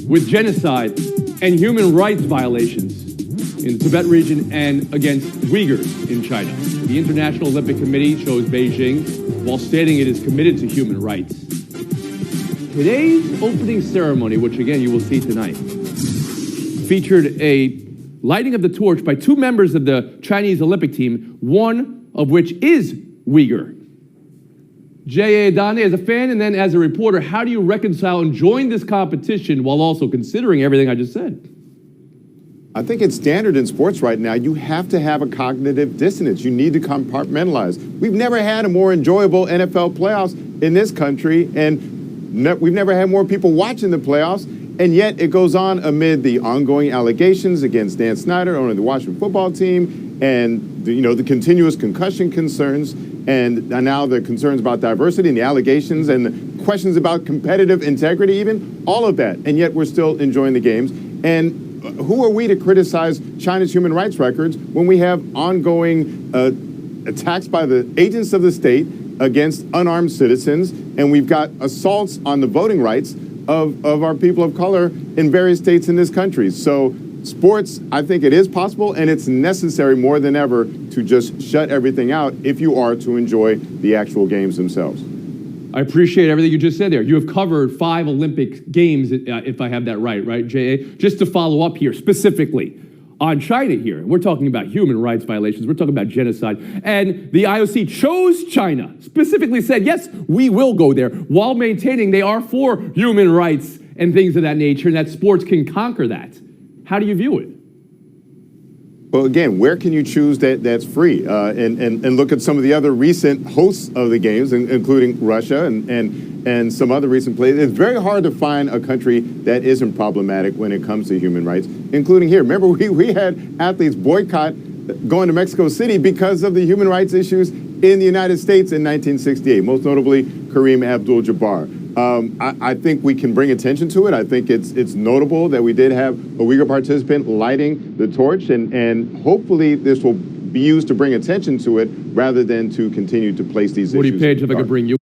with genocide and human rights violations in the Tibet region and against Uyghurs in China. The International Olympic Committee chose Beijing while stating it is committed to human rights. Today's opening ceremony, which again you will see tonight, featured a lighting of the torch by two members of the Chinese Olympic team, one of which is Uyghur. J.A. Adande, as a fan and then as a reporter, how do you reconcile enjoying this competition while also considering everything I just said? I think it's standard in sports right now. You have to have a cognitive dissonance. You need to compartmentalize. We've never had a more enjoyable NFL playoffs in this country, and we've never had more people watching the playoffs, and yet it goes on amid the ongoing allegations against Dan Snyder, owner of the Washington football team, and the continuous concussion concerns, and now the concerns about diversity and the allegations and the questions about competitive integrity, even all of that, and yet we're still enjoying the games. And who are we to criticize China's human rights records when we have ongoing attacks by the agents of the state against unarmed citizens, and we've got assaults on the voting rights of our people of color in various states in this country? So sports, I think it is possible, and it's necessary more than ever to just shut everything out if you are to enjoy the actual games themselves. I appreciate everything you just said there. You have covered 5 Olympic Games, if I have that right, J.A.? Just to follow up here, specifically on China here. We're talking about human rights violations. We're talking about genocide. And the IOC chose China, specifically said, yes, we will go there, while maintaining they are for human rights and things of that nature, and that sports can conquer that. How do you view it? Well, again, where can you choose that's free? And look at some of the other recent hosts of the games, including Russia and some other recent plays. It's very hard to find a country that isn't problematic when it comes to human rights, including here. Remember, we had athletes boycott going to Mexico City because of the human rights issues in the United States in 1968, most notably Kareem Abdul-Jabbar. I think we can bring attention to it. I think it's notable that we did have a Uyghur participant lighting the torch, and hopefully this will be used to bring attention to it rather than to continue to place these issues. Woody Page, if I could bring you